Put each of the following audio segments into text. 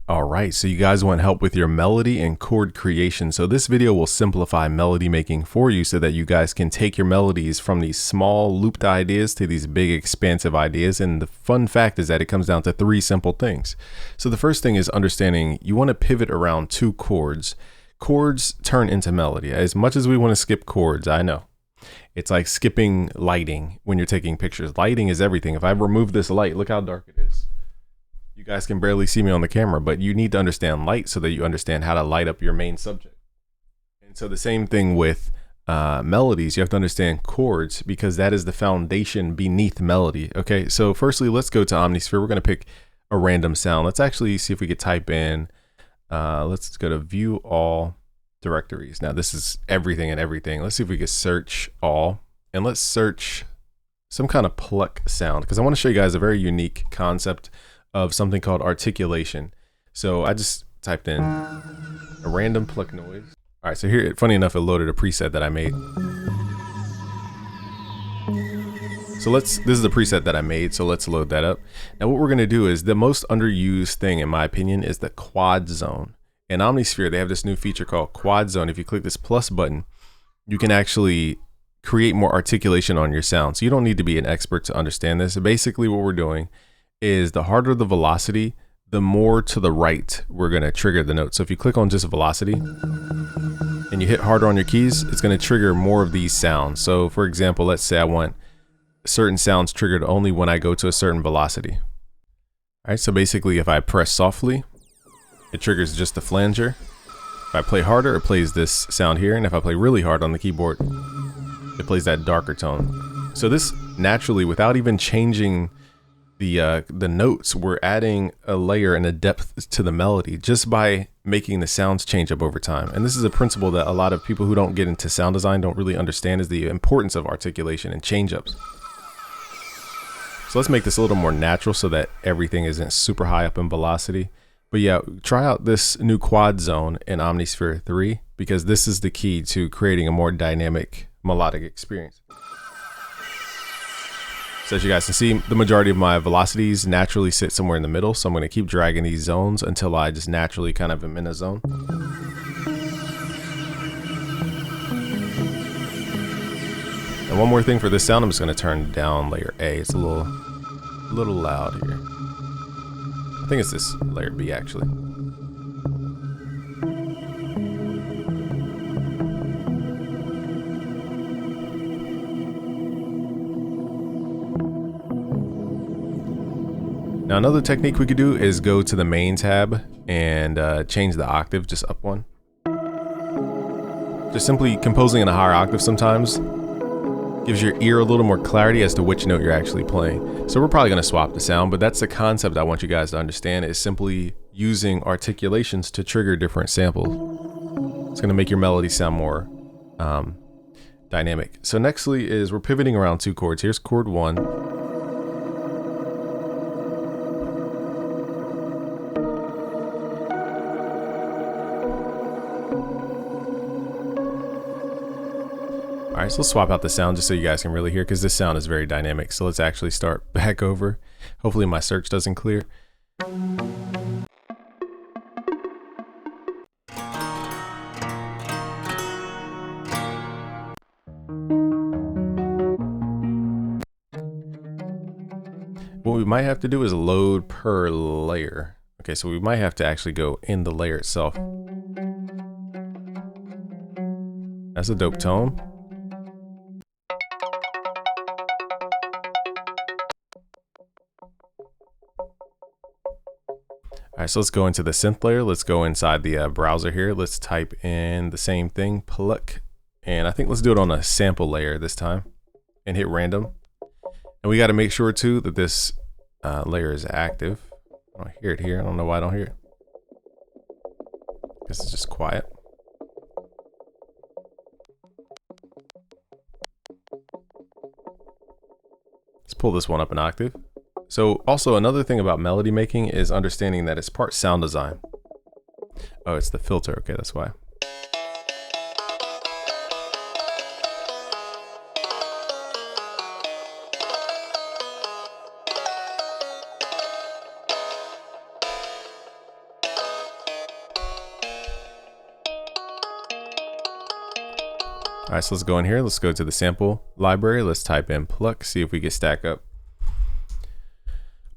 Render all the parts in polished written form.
All right, so you guys want help with your melody and chord creation. So this video will simplify melody making for you so that you guys can take your melodies from these small looped ideas to these big expansive ideas. And the fun fact is that it comes down to three simple things. So the first thing is understanding you want to pivot around two chords. Chords turn into melody. As much as we want to skip chords, I know. It's like skipping lighting when you're taking pictures. Lighting is everything. If I remove this light, look how dark it is. You guys can barely see me on the camera, but you need to understand light so that you understand how to light up your main subject. And so the same thing with melodies, you have to understand chords because that is the foundation beneath melody. Okay, so firstly, let's go to Omnisphere. We're going to pick a random sound. Let's actually see if we could type in, let's go to view all directories. Now this is everything and everything. Let's see if we could search all, and let's search some kind of pluck sound because I want to show you guys a very unique concept of something called articulation. So I just typed in a random pluck noise. All right, so here, funny enough, it loaded a preset that I made. So this is the preset that I made, so let's load that up. Now what we're gonna do is the most underused thing, in my opinion, is the quad zone. In Omnisphere, they have this new feature called quad zone. If you click this plus button, you can actually create more articulation on your sound. So you don't need to be an expert to understand this. So basically what we're doing is the harder the velocity, the more to the right we're going to trigger the note. So if you click on just velocity and you hit harder on your keys, it's going to trigger more of these sounds. So for example, let's say I want certain sounds triggered only when I go to a certain velocity. All right, so basically if I press softly, it triggers just the flanger. If I play harder, it plays this sound here. And if I play really hard on the keyboard, it plays that darker tone. So this naturally, without even changing the notes, we're adding a layer and a depth to the melody just by making the sounds change up over time. And this is a principle that a lot of people who don't get into sound design don't really understand, is the importance of articulation and change ups. So let's make this a little more natural so that everything isn't super high up in velocity. But yeah, try out this new quad zone in Omnisphere 3 because this is the key to creating a more dynamic melodic experience. So as you guys can see, the majority of my velocities naturally sit somewhere in the middle. So I'm going to keep dragging these zones until I just naturally kind of am in a zone. And one more thing for this sound, I'm just going to turn down layer A. It's a little loud here. I think it's this layer B actually. Now another technique we could do is go to the main tab and change the octave just up one. Just simply composing in a higher octave sometimes gives your ear a little more clarity as to which note you're actually playing. So we're probably going to swap the sound, but that's the concept I want you guys to understand, is simply using articulations to trigger different samples. It's going to make your melody sound more dynamic. So nextly is we're pivoting around two chords. Here's chord 1. All right, so let's swap out the sound just so you guys can really hear, because this sound is very dynamic. So let's actually start back over. Hopefully my search doesn't clear. What we might have to do is load per layer. Okay, so we might have to actually go in the layer itself. That's a dope tone. All right, so let's go into the synth layer. Let's go inside the browser here. Let's type in the same thing, pluck. And I think let's do it on a sample layer this time and hit random. And we got to make sure too that this layer is active. I don't hear it here. I don't know why I don't hear it. Guess it's just quiet. Let's pull this one up an octave. So also another thing about melody making is understanding that it's part sound design. Oh, it's the filter. Okay, that's why. All right, so let's go in here. Let's go to the sample library. Let's type in pluck, see if we get stack up.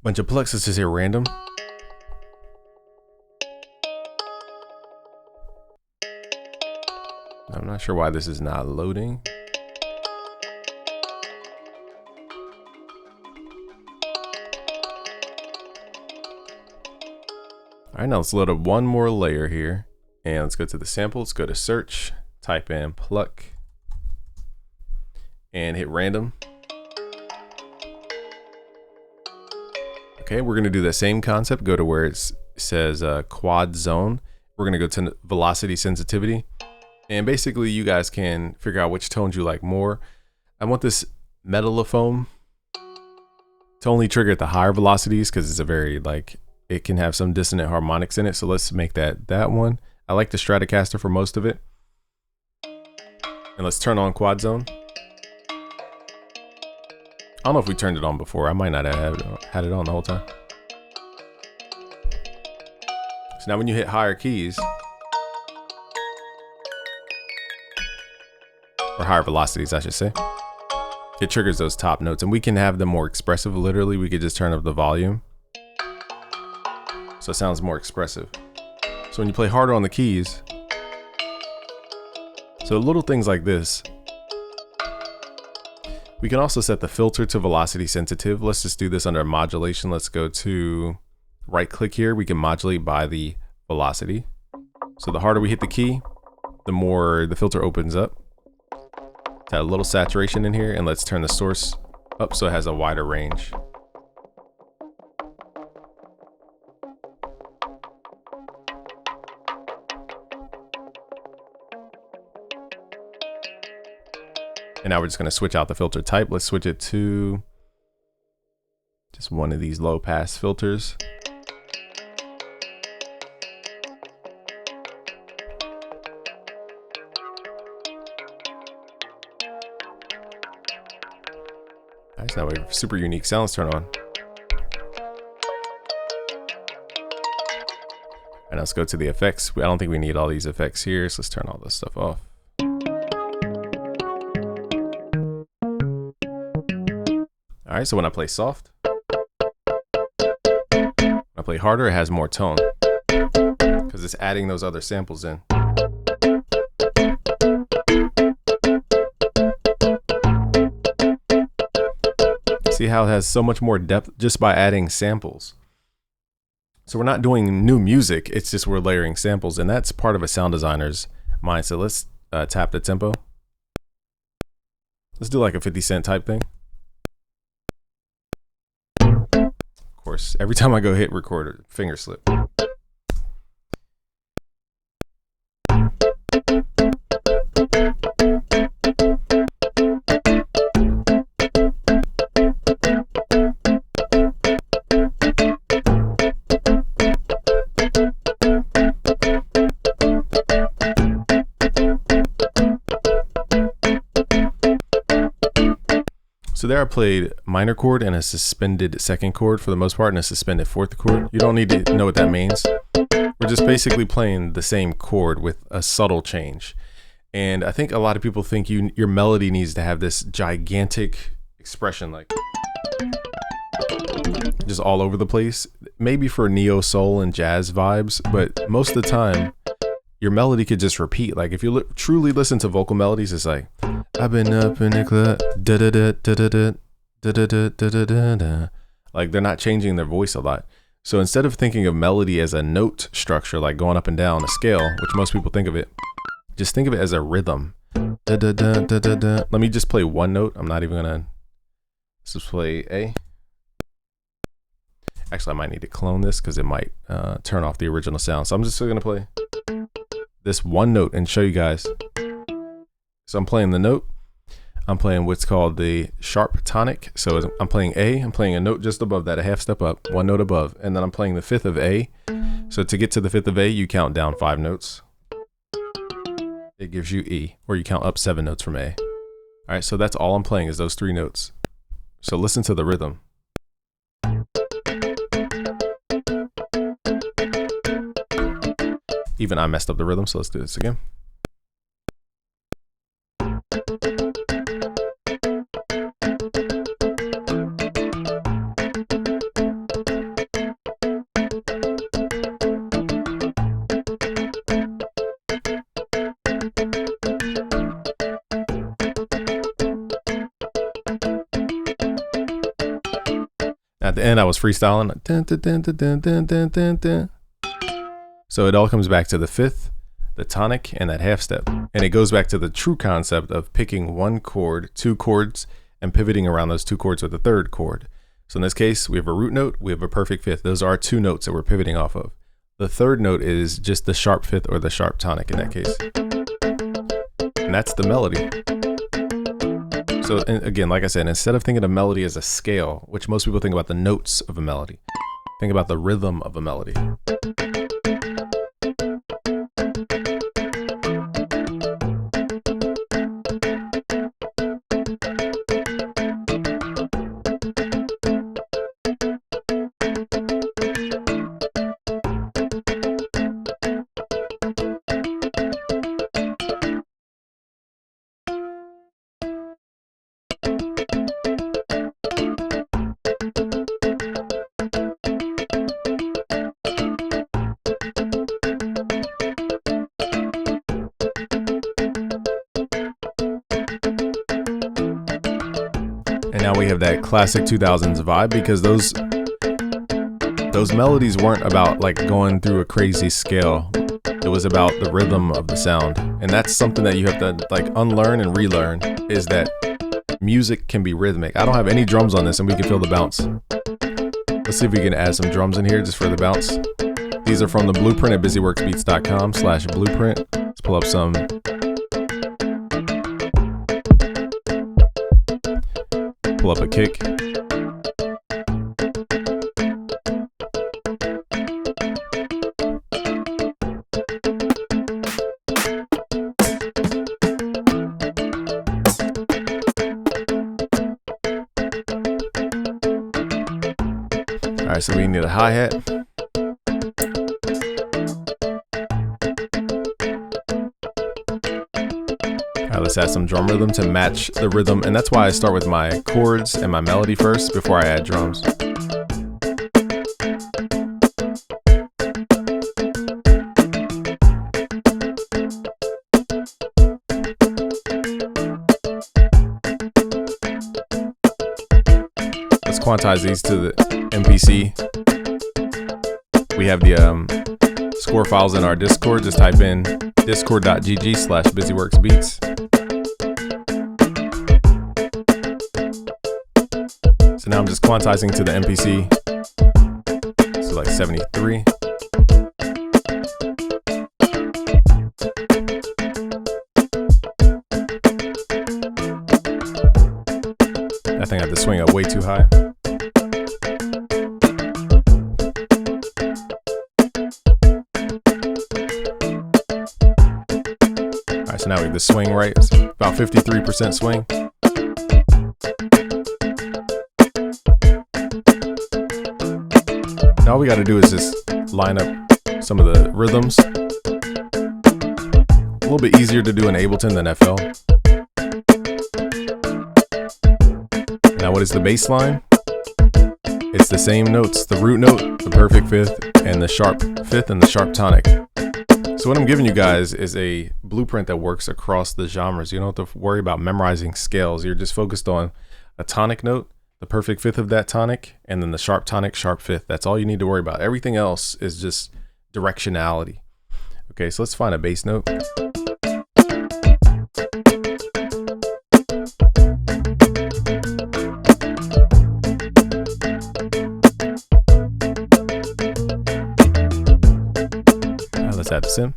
Bunch of plucks, let's just hit random. I'm not sure why this is not loading. All right, now let's load up one more layer here. And let's go to the sample, let's go to search, type in pluck, and hit random. Okay, we're gonna do the same concept, go to where it says quad zone. We're gonna go to velocity sensitivity. And basically you guys can figure out which tones you like more. I want this metallophone to only trigger at the higher velocities because it's a very it can have some dissonant harmonics in it. So let's make that one. I like the Stratocaster for most of it. And let's turn on quad zone. I don't know if we turned it on before. I might not have had it on the whole time. So now when you hit higher keys, or higher velocities, I should say, it triggers those top notes, and we can have them more expressive. Literally, we could just turn up the volume so it sounds more expressive. So when you play harder on the keys, so little things like this. We can also set the filter to velocity sensitive. Let's just do this under modulation. Let's go to right click here. We can modulate by the velocity. So the harder we hit the key, the more the filter opens up. Add a little saturation in here, and let's turn the source up so it has a wider range. And now we're just going to switch out the filter type. Let's switch it to just one of these low pass filters. Alright, so now we have super unique sound. Let's turn on. And let's go to the effects. I don't think we need all these effects here, so let's turn all this stuff off. Alright, so when I play soft, when I play harder, it has more tone because it's adding those other samples in. See how it has so much more depth just by adding samples. So we're not doing new music, it's just we're layering samples, and that's part of a sound designer's mind. So let's tap the tempo. Let's do like a 50 Cent type thing. Of course, every time I go hit record, finger slip. So there I played minor chord and a suspended second chord for the most part, and a suspended fourth chord. You don't need to know what that means. We're just basically playing the same chord with a subtle change. And I think a lot of people think your melody needs to have this gigantic expression, like just all over the place. Maybe for neo soul and jazz vibes, but most of the time your melody could just repeat. Like if you truly listen to vocal melodies, it's like, I've been up in the club, da da da da da da da da da da da. Like they're not changing their voice a lot. So instead of thinking of melody as a note structure, like going up and down a scale, which most people think of it, just think of it as a rhythm. Da da da da da da. Let me just play one note. I'm not even gonna. Let's just play A. Actually, I might need to clone this because it might turn off the original sound. So I'm just gonna play this one note and show you guys. So I'm playing the note. I'm playing what's called the sharp tonic. So I'm playing A, I'm playing a note just above that, a half step up, one note above, and then I'm playing the fifth of A. So to get to the fifth of A, you count down 5 notes. It gives you E, or you count up 7 notes from A. All right, so that's all I'm playing is those 3 notes. So listen to the rhythm. Even I messed up the rhythm, so let's do this again. the end I was freestyling. Dun, dun, dun, dun, dun, dun, dun, dun, dun. So it all comes back to the fifth, the tonic, and that half step. And it goes back to the true concept of picking one chord, two chords, and pivoting around those two chords with the third chord. So in this case, we have a root note, we have a perfect fifth. Those are our two notes that we're pivoting off of. The third note is just the sharp fifth or the sharp tonic in that case. And that's the melody. So again, like I said, instead of thinking of melody as a scale, which most people think about the notes of a melody, think about the rhythm of a melody. And now we have that classic 2000s vibe, because those melodies weren't about like going through a crazy scale. It was about the rhythm of the sound. And that's something that you have to like unlearn and relearn, is that music can be rhythmic. I don't have any drums on this and we can feel the bounce. Let's see if we can add some drums in here just for the bounce. These are from the blueprint at busyworksbeats.com/blueprint. Let's pull up some. Pull up a kick. All right, so we need a hi-hat. All right, let's add some drum rhythm to match the rhythm, and that's why I start with my chords and my melody first before I add drums. Let's quantize these to the MPC. We have the score files in our Discord. Just type in discord.gg/busyworksbeats. So now I'm just quantizing to the MPC. So like 73. I think I have to swing it way too high. Alright, so now we have the swing right. It's about 53% swing. Now all we got to do is just line up some of the rhythms. A little bit easier to do in Ableton than FL. Now what is the bass line? It's the same notes, the root note, the perfect fifth, and the sharp fifth and the sharp tonic. So what I'm giving you guys is a blueprint that works across the genres. You don't have to worry about memorizing scales. You're just focused on a tonic note, the perfect fifth of that tonic, and then the sharp tonic, sharp fifth. That's all you need to worry about. Everything else is just directionality. Okay, so let's find a bass note. Let's add the sim.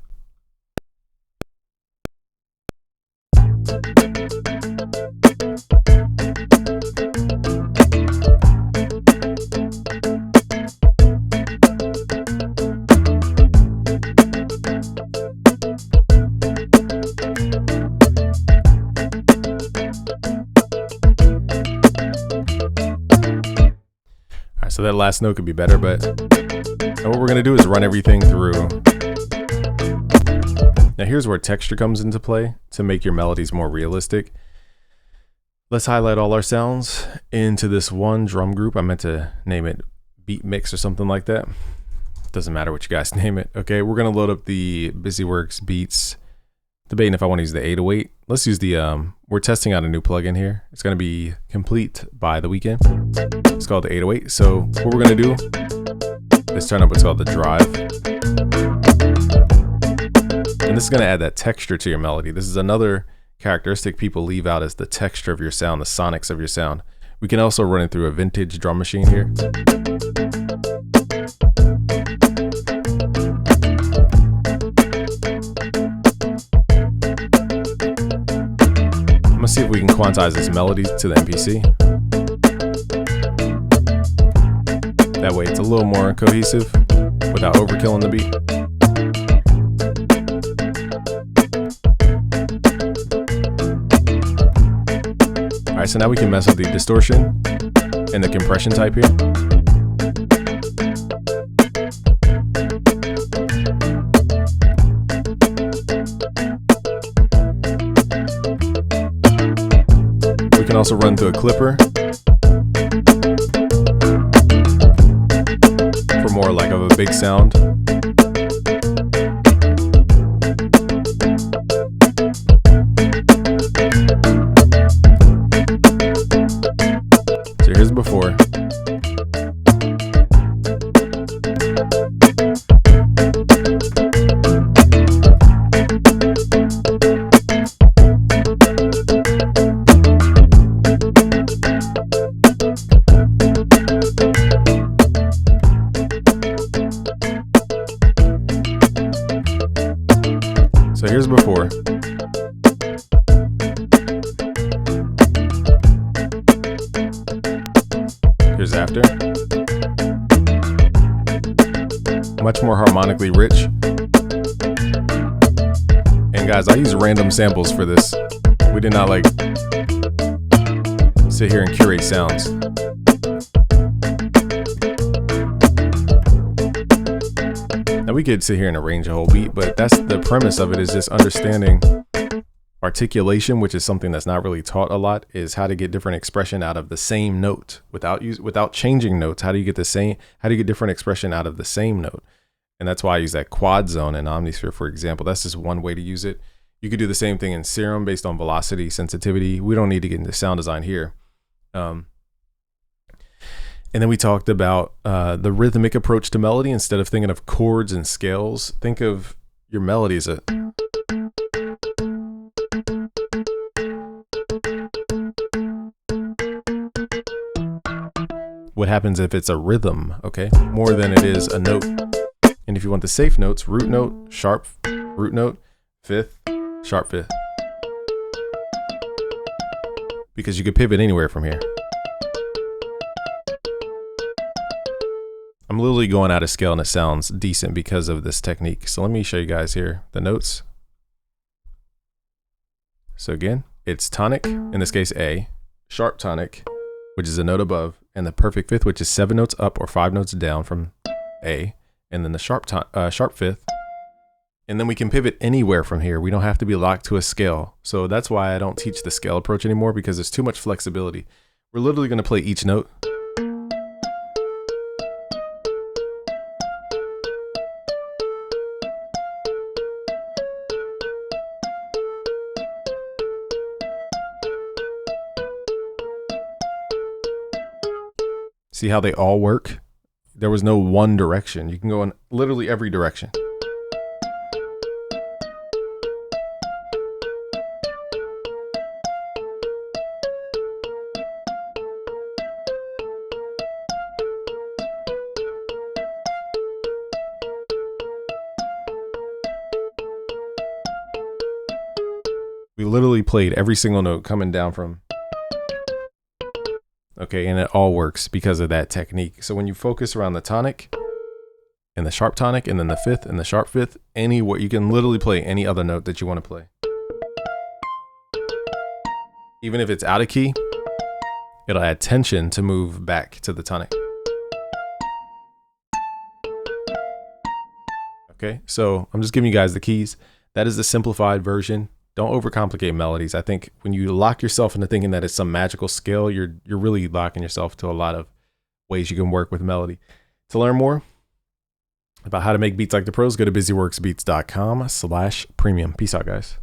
All right, so that last note could be better, but what we're gonna do is run everything through. Now here's where texture comes into play to make your melodies more realistic. Let's highlight all our sounds into this one drum group. I meant to name it beat mix or something like that. Doesn't matter what you guys name it. Okay, we're gonna load up the Busyworks Beats debating if I want to use the 808. Let's use the, we're testing out a new plugin here. It's going to be complete by the weekend. It's called the 808. So what we're going to do is turn up what's called the drive. And this is going to add that texture to your melody. This is another characteristic people leave out, is the texture of your sound, the sonics of your sound. We can also run it through a vintage drum machine here. I'm gonna see if we can quantize this melody to the MPC. That way it's a little more cohesive without overkilling the beat. All right, so now we can mess with the distortion and the compression type here. We can also run through a clipper for more like of a big sound. So here's before. So here's before. Here's after. Much more harmonically rich. And guys, I use random samples for this. We did not like sit here and curate sounds. Now we could sit here and arrange a whole beat, but that's the premise of it, is just understanding articulation, which is something that's not really taught a lot, is how to get different expression out of the same note without changing notes. How do you get different expression out of the same note? And that's why I use that quad zone in Omnisphere, for example. That's just one way to use it. You could do the same thing in Serum based on velocity, sensitivity. We don't need to get into sound design here. And then we talked about the rhythmic approach to melody. Instead of thinking of chords and scales, think of your melody as a... What happens if it's a rhythm, okay? More than it is a note. And if you want the safe notes, root note, sharp, root note, fifth, sharp fifth. Because you could pivot anywhere from here. I'm literally going out of scale and it sounds decent because of this technique. So let me show you guys here the notes. So again, it's tonic, in this case A, sharp tonic, which is a note above, and the perfect fifth, which is 7 notes up or 5 notes down from A, and then the sharp fifth. And then we can pivot anywhere from here. We don't have to be locked to a scale. So that's why I don't teach the scale approach anymore, because there's too much flexibility. We're literally going to play each note. See how they all work? There was no one direction. You can go in literally every direction. We literally played every single note coming down from... Okay, and it all works because of that technique. So when you focus around the tonic and the sharp tonic and then the fifth and the sharp fifth, anywhere, you can literally play any other note that you want to play. Even if it's out of key, it'll add tension to move back to the tonic. Okay, so I'm just giving you guys the keys. That is the simplified version. Don't overcomplicate melodies. I think when you lock yourself into thinking that it's some magical skill, you're really locking yourself to a lot of ways you can work with melody. To learn more about how to make beats like the pros, go to busyworksbeats.com/premium. Peace out, guys.